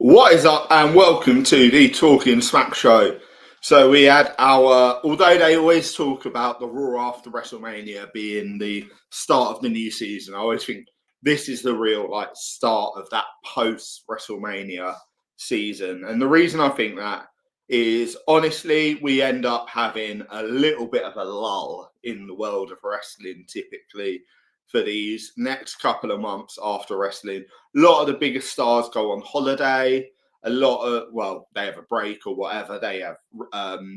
What is up, and welcome to the Talking Smack Show. So we had although they always talk about the Raw after WrestleMania being the start of the new season, I always think this is the real start of that post WrestleMania season. And the reason I think that is honestly we end up having a little bit of a lull in the world of wrestling typically for these next couple of months after wrestling. A lot of the biggest stars go on holiday. They have a break or whatever. They have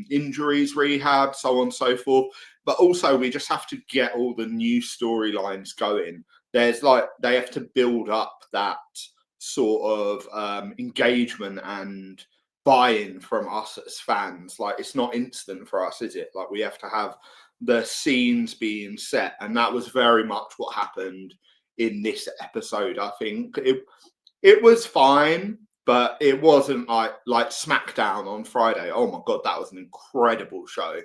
injuries, rehab, so on and so forth. But also, we just have to get all the new storylines going. They have to build up that sort of engagement and buy-in from us as fans. It's not instant for us, is it? We have to have the scenes being set, and that was very much what happened in this episode. I think it was fine, but it wasn't like SmackDown on Friday. Oh my god, that was an incredible show.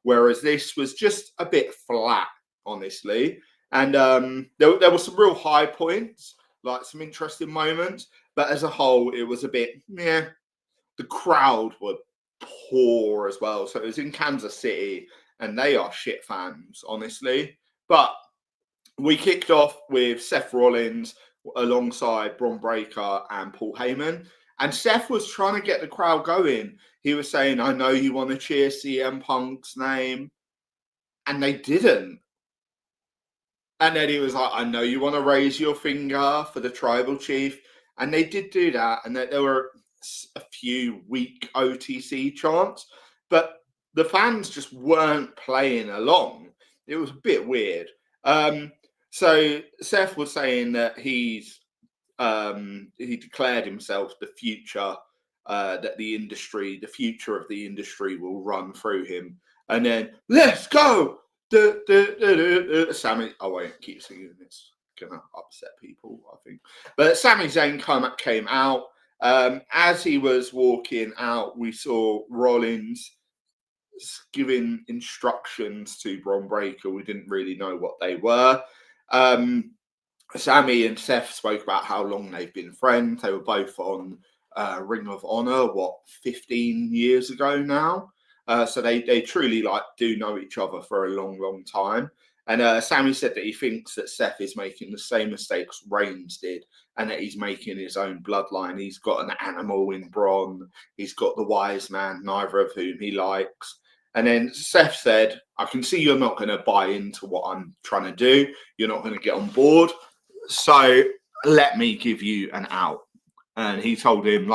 Whereas this was just a bit flat, honestly. And there were some real high points, some interesting moments, but as a whole, it was a bit The crowd were poor as well. So it was in Kansas City, and they are shit fans, honestly. But we kicked off with Seth Rollins alongside Bron Breakker and Paul Heyman. And Seth was trying to get the crowd going. He was saying, I know you want to cheer CM Punk's name. And they didn't. And then he was like, I know you want to raise your finger for the tribal chief. And they did do that. And there were a few weak OTC chants. But the fans just weren't playing along. It was a bit weird. So Seth was saying that he declared himself the future, that the future of the industry will run through him. And then, let's go! Sami, I won't keep singing this. Gonna upset people, I think. But Sami Zayn came out. As he was walking out, we saw Rollins giving instructions to Bron Breakker. We didn't really know what they were. Sami and Seth spoke about how long they've been friends. They were both on Ring of Honor, 15 years ago now. So they truly do know each other for a long, long time. And Sami said that he thinks that Seth is making the same mistakes Reigns did, and that he's making his own bloodline. He's got an animal in Bron. He's got the wise man, neither of whom he likes. And then Seth said, I can see you're not going to buy into what I'm trying to do. You're not going to get on board. So let me give you an out. And he told him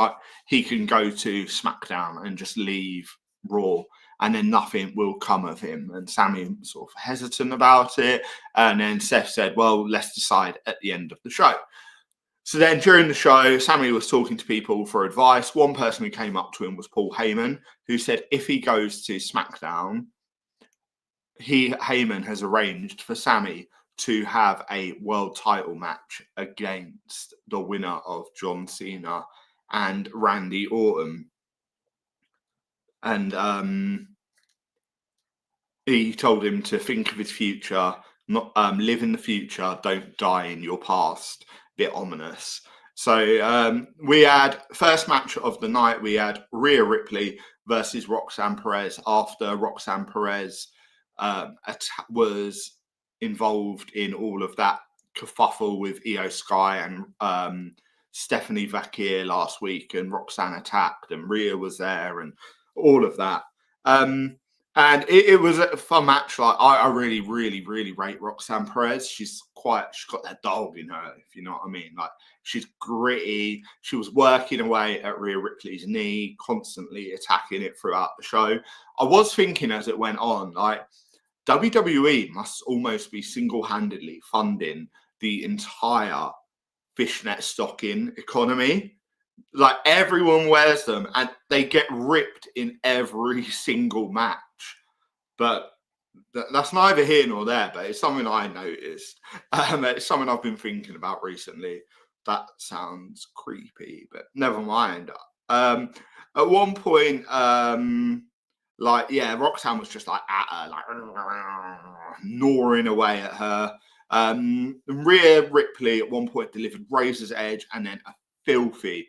he can go to SmackDown and just leave Raw, and then nothing will come of him. And Sami was sort of hesitant about it. And then Seth said, well, let's decide at the end of the show. So then during the show, Sami was talking to people for advice. One person who came up to him was Paul Heyman, who said if he goes to SmackDown, Heyman has arranged for Sami to have a world title match against the winner of John Cena and Randy Orton. And he told him to think of his future, not live in the future, don't die in your past. Bit ominous. So we had first match of the night. We had Rhea Ripley versus Roxanne Perez after Roxanne Perez was involved in all of that kerfuffle with Io Sky and Stephanie Vaquer last week, and Roxanne attacked, and Rhea was there, and all of that. And it was a fun match. I really, really, really rate Roxanne Perez. She's got that dog in her, if you know what I mean. She's gritty. She was working away at Rhea Ripley's knee, constantly attacking it throughout the show. I was thinking as it went on, WWE must almost be single-handedly funding the entire fishnet stocking economy. Everyone wears them and they get ripped in every single match. But that's neither here nor there, but it's something I noticed. It's something I've been thinking about recently. That sounds creepy, but never mind. At one point, Roxanne was just at her, gnawing away at her. Rhea Ripley at one point delivered Razor's Edge and then a filthy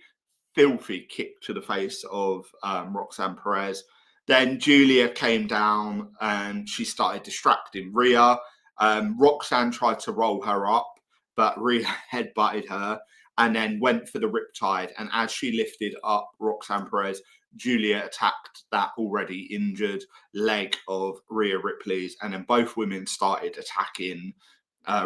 filthy kick to the face of Roxanne Perez. Then Julia came down and she started distracting Rhea. Roxanne tried to roll her up, but Rhea headbutted her and then went for the riptide. And as she lifted up Roxanne Perez, Julia attacked that already injured leg of Rhea Ripley's. And then both women started attacking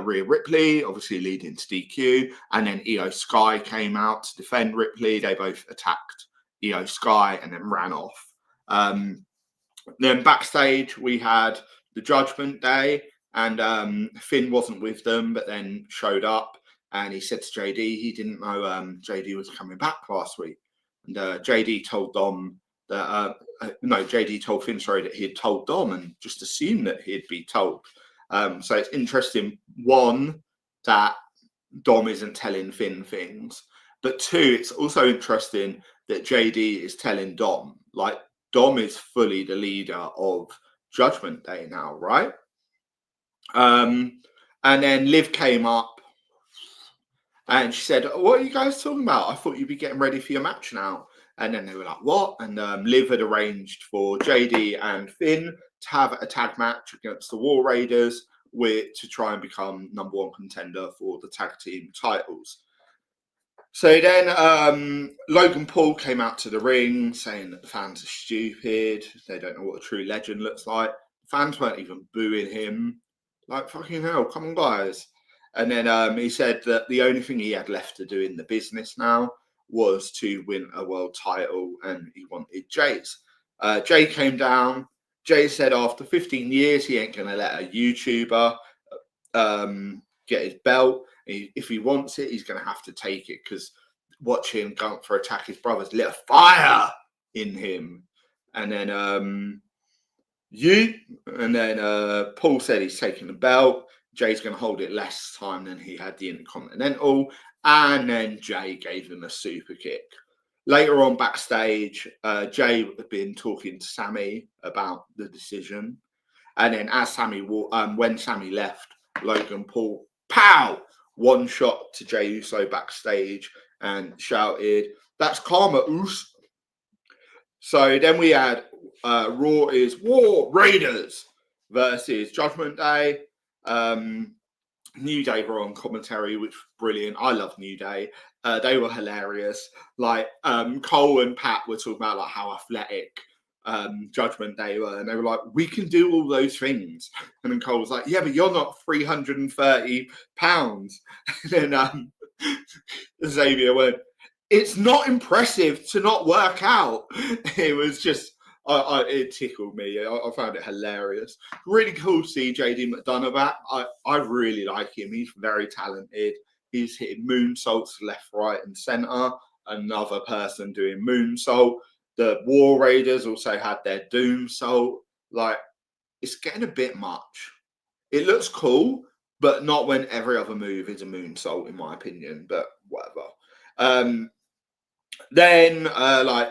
Rhea Ripley, obviously leading to DQ. And then Io Sky came out to defend Ripley. They both attacked Io Sky and then ran off. Then backstage, we had the Judgement Day, and Finn wasn't with them, but then showed up. And he said to JD, he didn't know JD was coming back last week. And JD told Dom that, JD told Finn, that he had told Dom and just assumed that he'd be told. So it's interesting, one, that Dom isn't telling Finn things. But two, it's also interesting that JD is telling Dom. Like, Dom is fully the leader of Judgment Day now, right? And then Liv came up and she said, "What are you guys talking about? I thought you'd be getting ready for your match now." And then they were like, "What?" And Liv had arranged for JD and Finn to have a tag match against the War Raiders to try and become #1 contender for the tag team titles. So then Logan Paul came out to the ring saying that the fans are stupid. They don't know what a true legend looks like. The fans weren't even booing him. Like, fucking hell, come on, guys. And then he said that the only thing he had left to do in the business now was to win a world title, and he wanted Jey's. Jey came down. Jey said after 15 years, he ain't going to let a YouTuber get his belt. If he wants it, he's going to have to take it, because watching Gunther attack his brothers lit a fire in him. And then Paul said he's taking the belt. Jey's going to hold it less time than he had the Intercontinental. And then Jey gave him a super kick. Later on backstage, Jey had been talking to Sami about the decision. And then as when Sami left, Logan Paul, pow, one shot to Jey Uso backstage and shouted, "That's karma, Us." So then we had Raw is War Raiders versus Judgment Day. New Day were on commentary, which was brilliant. I love New Day. They were hilarious. Like Cole and Pat were talking about like how athletic Judgment Day were, and they were like, "We can do all those things." And then Cole was like, "Yeah, but you're not 330 pounds." And then Xavier went, "It's not impressive to not work out." It was just, it tickled me. I found it hilarious. Really cool to see JD McDonough back. I really like him. He's very talented. He's hitting moonsaults left, right, and centre. Another person doing moonsault. The War Raiders also had their Doomsault. Like, it's getting a bit much. It looks cool, but not when every other move is a moonsault, in my opinion. But whatever. Then,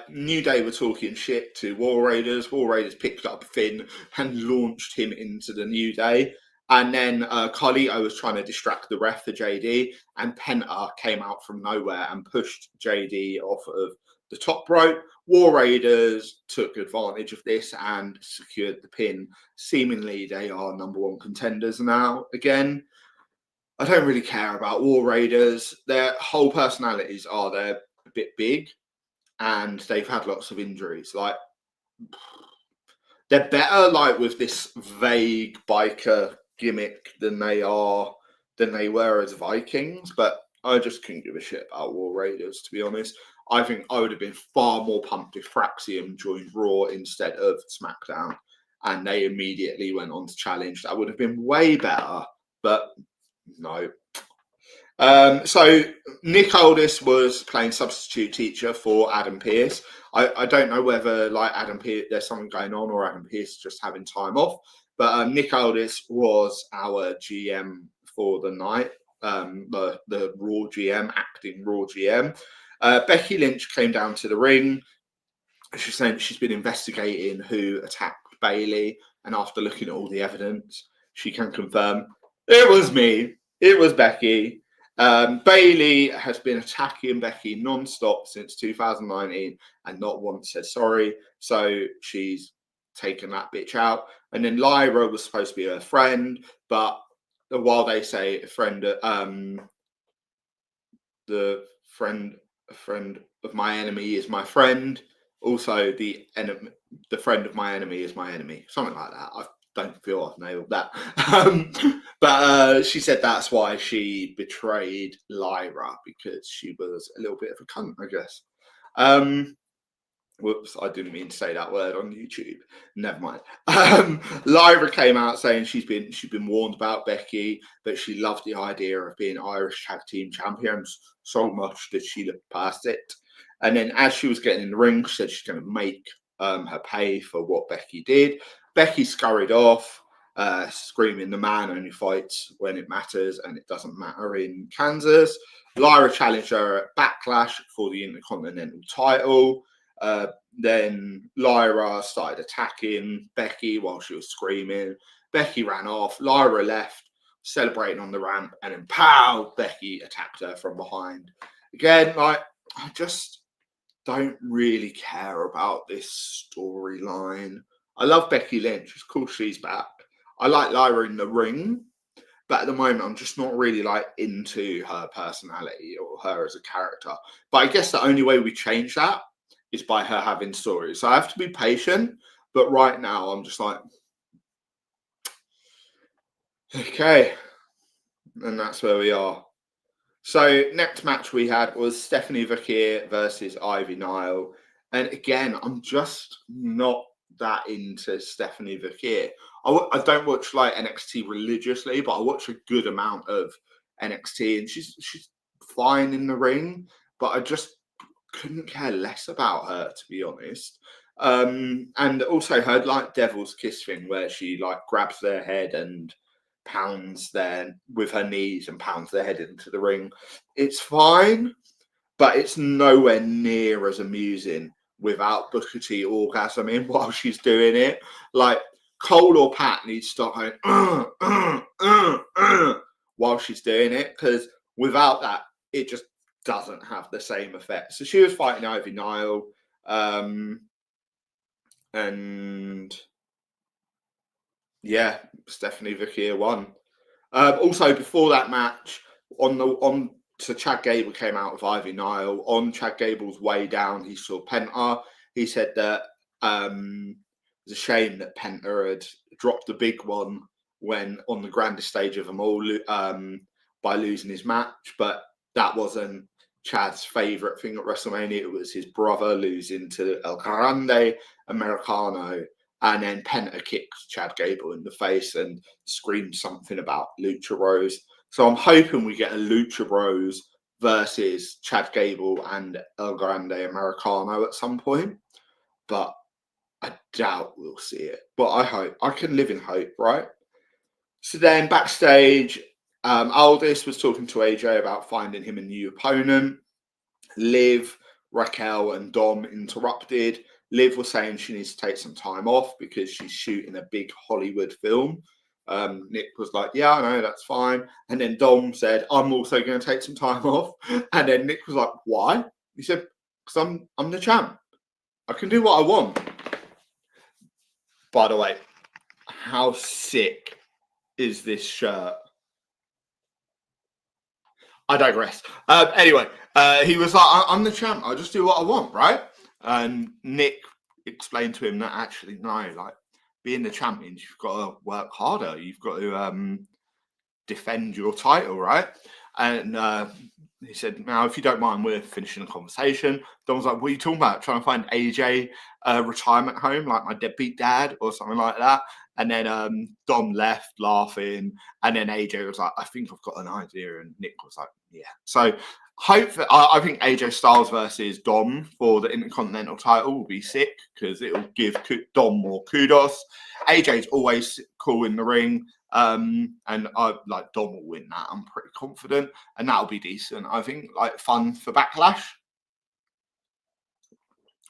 New Day were talking shit to War Raiders. War Raiders picked up Finn and launched him into the New Day. And then Carlito was trying to distract the ref for JD, and Penta came out from nowhere and pushed JD off of the top rope. War Raiders took advantage of this and secured the pin. Seemingly, they are #1 contenders now again. I don't really care about War Raiders. Their whole personalities are they're a bit big, and they've had lots of injuries. Like, they're better like with this vague biker gimmick than they were as Vikings. But I just couldn't give a shit about War Raiders, to be honest. I think I would have been far more pumped if Fraxium joined Raw instead of SmackDown, and they immediately went on to challenge. That would have been way better, but no. So Nick Aldis was playing substitute teacher for Adam Pearce. I don't know whether like Adam Pearce, there's something going on, or Adam Pearce is just having time off. But Nick Aldis was our GM for the night, the Raw GM, acting Raw GM. Becky Lynch came down to the ring. She's saying she's been investigating who attacked Bayley, and after looking at all the evidence, she can confirm it was me. It was Becky. Bailey has been attacking Becky non-stop since 2019 and not once said sorry. So she's taken that bitch out. And then Lyra was supposed to be her friend, but while they say a friend of my enemy is my friend, also the friend of my enemy is my enemy. Something like that. I don't feel I've nailed that. But she said that's why she betrayed Lyra, because she was a little bit of a cunt, I guess. Whoops, I didn't mean to say that word on YouTube. Never mind. Lyra came out saying she'd been warned about Becky, but she loved the idea of being Irish tag team champions so much that she looked past it. And then as she was getting in the ring, she said she's going to make her pay for what Becky did. Becky scurried off, screaming, "The man only fights when it matters, and it doesn't matter in Kansas." Lyra challenged her at Backlash for the Intercontinental title. Then Lyra started attacking Becky while she was screaming. Becky ran off. Lyra left, celebrating on the ramp, and then pow, Becky attacked her from behind. Again, I just don't really care about this storyline. I love Becky Lynch. Of course, she's back. I like Lyra in the ring, but at the moment, I'm just not really into her personality or her as a character. But I guess the only way we change that is by her having stories. So I have to be patient. But right now, I'm just okay. And that's where we are. So next match we had was Stephanie Vaquer versus Ivy Nile. And again, I'm just not that into Stephanie Vaquer. I don't watch NXT religiously, but I watch a good amount of NXT, and she's fine in the ring, but I just couldn't care less about her, to be honest. And also her devil's kiss thing, where she grabs their head and pounds with her knees and pounds their head into the ring. It's fine, but it's nowhere near as amusing without Booker T orgasming while she's doing it. Cole or Pat needs to start going while she's doing it, because without that, it just doesn't have the same effect. So she was fighting Ivy Nile, and yeah, Stephanie Vaquer won. Also, before that match, so Chad Gable came out with Ivy Nile. On Chad Gable's way down, he saw Penta. He said that it was a shame that Penta had dropped the big one when on the grandest stage of them all by losing his match, but that wasn't Chad's favourite thing at WrestleMania. It was his brother losing to El Grande Americano, and then Penta kicked Chad Gable in the face and screamed something about Lucha Bros. So I'm hoping we get a Lucha Bros versus Chad Gable and El Grande Americano at some point, but I doubt we'll see it. But I hope. I can live in hope, right? So then backstage, Aldis was talking to AJ about finding him a new opponent. Liv, Raquel, and Dom interrupted. Liv was saying she needs to take some time off because she's shooting a big Hollywood film. Nick was like, "Yeah, I know, that's fine." And then Dom said, "I'm also going to take some time off." And then Nick was like, "Why?" He said, "Because I'm the champ. I can do what I want." By the way, how sick is this shirt? I digress. Anyway, he was like, "I'm the champ. I just do what I want, right?" And Nick explained to him that actually, no, being the champion, you've got to work harder. You've got to defend your title, right? And he said, "Now, if you don't mind, we're finishing the conversation." Don was like, "What are you talking about? Trying to find AJ a retirement home, like my deadbeat dad or something like that?" And then Dom left laughing. And then AJ was like, "I think I've got an idea." And Nick was like, "Yeah." So hopefully, I think AJ Styles versus Dom for the Intercontinental title will be sick because it will give Dom more kudos. AJ's always cool in the ring. And I Dom will win that. I'm pretty confident, and that'll be decent. I think fun for Backlash,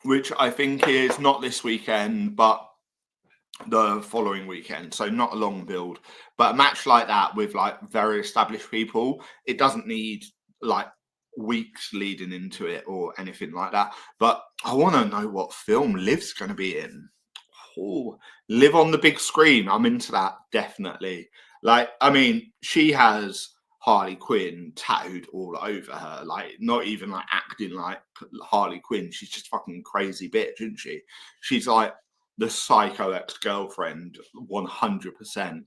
which I think is not this weekend, but the following weekend, so not a long build. But a match like that with like very established people, it doesn't need like weeks leading into it or anything like that. But I want to know what film Liv's going to be in. Oh, Live on the big screen. I'm into that, definitely. Like, I mean, she has Harley Quinn tattooed all over her. Like, not even like acting like Harley Quinn. She's just fucking crazy bitch, isn't she? She's like the psycho ex-girlfriend, 100%. And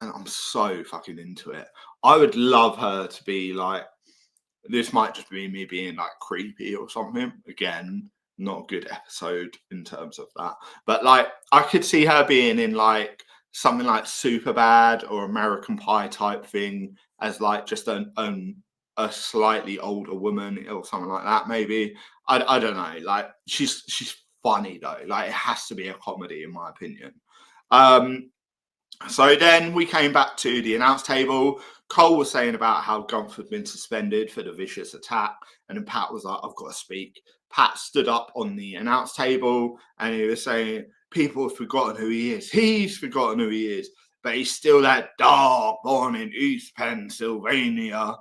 I'm so fucking into it. I would love her to be like, this might just be me being like creepy or something. Again, not a good episode in terms of that. But like, I could see her being in like something like Superbad or American Pie type thing as like just a slightly older woman or something like that. Maybe I don't know. Like she's funny though. Like it has to be a comedy in my opinion. So then we came back to the announce table. Cole was saying about how Gunther had been suspended for the vicious attack. And then Pat was like, I've got to speak. Pat stood up on the announce table and he was saying, people have forgotten who he is. He's forgotten who he is. But he's still that dog born in East Pennsylvania.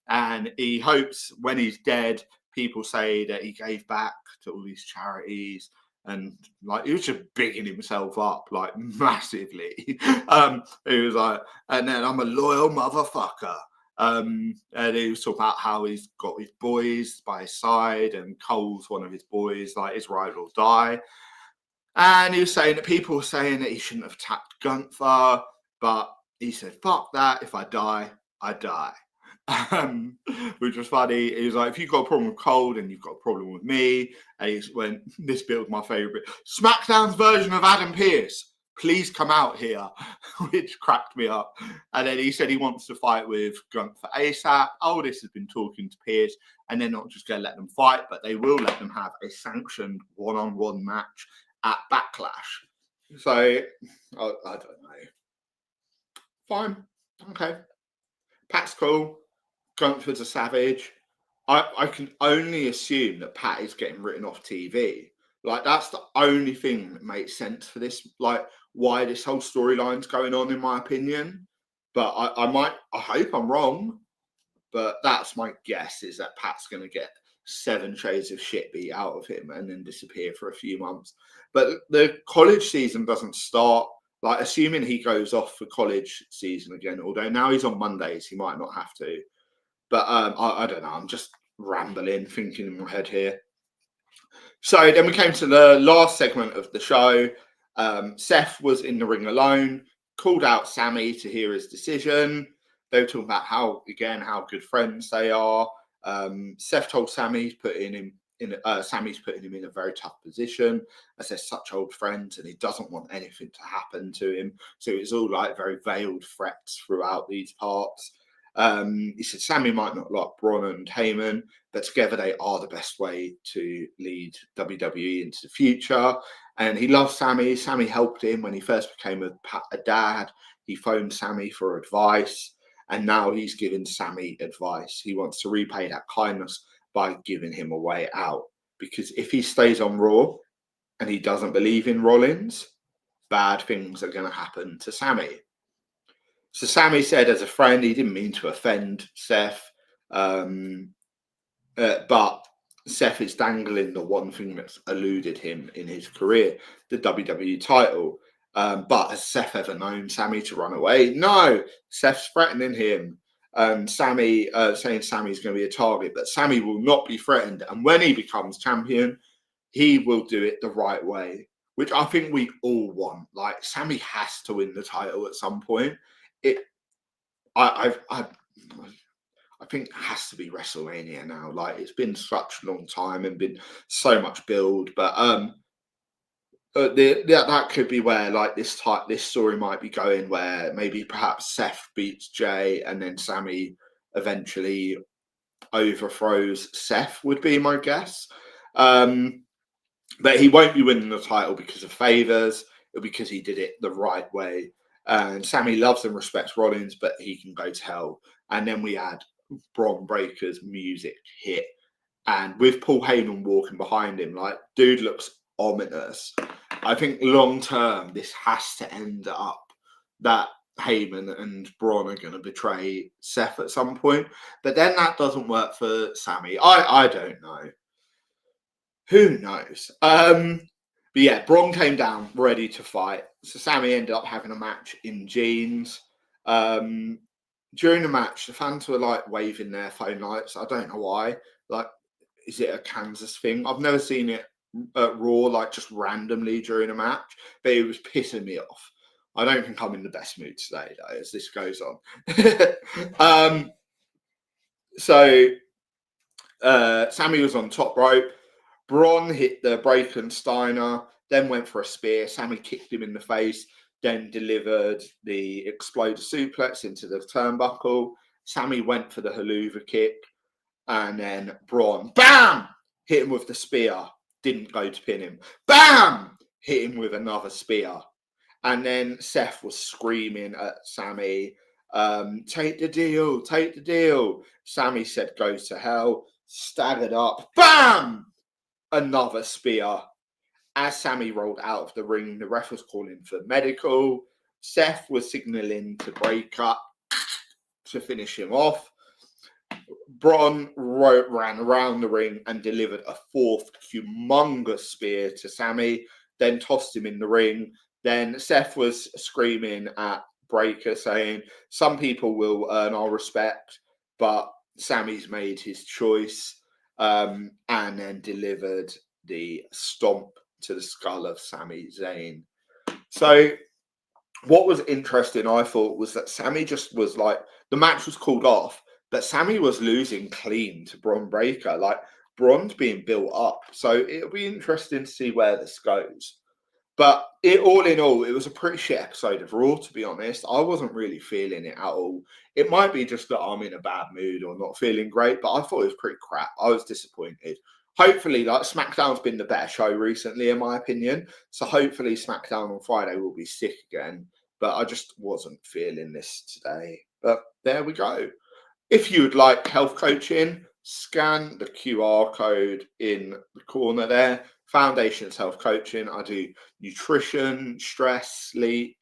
And he hopes when he's dead, people say that he gave back to all these charities. And like he was just bigging himself up like massively. He was like, and then I'm a loyal motherfucker. And he was talking about how he's got his boys by his side, and Cole's one of his boys, like his ride or die. And he was saying that people were saying that he shouldn't have attacked Gunther, but he said, "Fuck that! If I die, I die." Which was funny. He was like, if you've got a problem with Cole, then you've got a problem with me. And he went, this bit was my favourite. SmackDown's version of Adam Pearce. Please come out here, which cracked me up. And then he said he wants to fight with Gunther ASAP. Aldis has been talking to Pearce, and they're not just going to let them fight, but they will let them have a sanctioned one-on-one match at Backlash. So, I don't know. Fine. Okay. Pat's cool. Gunther's a savage. I can only assume that Pat is getting written off TV. Like that's the only thing that makes sense for this. Like why this whole storyline's going on, in my opinion. But I hope I'm wrong. But that's my guess is that Pat's going to get 7 shades of shit beat out of him and then disappear for a few months. But the college season doesn't start. Like assuming he goes off for college season again, although now he's on Mondays, he might not have to. But I don't know. I'm just rambling, thinking in my head here. So then we came to the last segment of the show. Seth was in the ring alone, called out Sami to hear his decision. They were talking about how good friends they are. Seth told Sami Sami's putting him in a very tough position as they're such old friends and he doesn't want anything to happen to him. So it's all like very veiled threats throughout these parts. He said Sami might not like Braun and Heyman, but together they are the best way to lead WWE into the future. And he loves Sami. Sami helped him when he first became a dad. He phoned Sami for advice, and now he's giving Sami advice. He wants to repay that kindness by giving him a way out. Because if he stays on Raw and he doesn't believe in Rollins, bad things are going to happen to Sami. So Sami said as a friend, he didn't mean to offend Seth, but Seth is dangling the one thing that's eluded him in his career, the WWE title. But has Seth ever known Sami to run away? No, Seth's threatening him. Sami saying Sami's going to be a target, but Sami will not be threatened. And when he becomes champion, he will do it the right way, which I think we all want. Like Sami has to win the title at some point. I think it has to be WrestleMania now. Like it's been such a long time and been so much build, but that could be where like this story might be going, where maybe perhaps Seth beats Jey and then Sami eventually overthrows Seth would be my guess. But he won't be winning the title because of favors, because he did it the right way. And Sami loves and respects Rollins, but he can go to hell. And then we had Bron Breaker's music hit. And with Paul Heyman walking behind him, like, dude looks ominous. I think long term, this has to end up that Heyman and Braun are going to betray Seth at some point. But then that doesn't work for Sami. I don't know. Who knows? But yeah, Braun came down ready to fight. So Sami ended up having a match in jeans. During the match, the fans were like waving their phone lights. I don't know why. Like, is it a Kansas thing? I've never seen it at Raw, like just randomly during a match, but it was pissing me off. I don't think I'm in the best mood today, though, as this goes on. So Sami was on top rope. Braun hit the Breakensteiner, then went for a spear. Sami kicked him in the face, then delivered the exploder suplex into the turnbuckle. Sami went for the haluva kick, and then Braun, bam, hit him with the spear. Didn't go to pin him. Bam, hit him with another spear. And then Seth was screaming at Sami, take the deal, take the deal. Sami said, go to hell, staggered up, bam, another spear. As Sami rolled out of the ring, the ref was calling for medical. Seth was signaling to break up to finish him off. Braun ran around the ring and delivered a fourth humongous spear to Sami, then tossed him in the ring. Then Seth was screaming at Breaker, saying, some people will earn our respect, but Sami's made his choice, and then delivered the stomp to the skull of Sami Zayn. So what was interesting, I thought, was that Sami just was like, the match was called off, but Sami was losing clean to Braun Breaker. Like, Braun's being built up. So it'll be interesting to see where this goes. But all in all, it was a pretty shit episode of Raw, to be honest. I wasn't really feeling it at all. It might be just that I'm in a bad mood or not feeling great, but I thought it was pretty crap. I was disappointed. Hopefully, like, SmackDown's been the better show recently, in my opinion. So hopefully SmackDown on Friday will be sick again. But I just wasn't feeling this today. But there we go. If you would like health coaching, scan the QR code in the corner there. Foundations Health Coaching. I do nutrition, stress, sleep,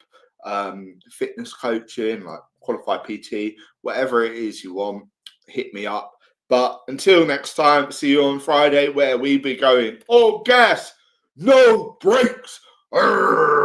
fitness coaching, like qualified PT, whatever it is you want, hit me up. But until next time, see you on Friday, where we be going all gas, no brakes. Arrgh!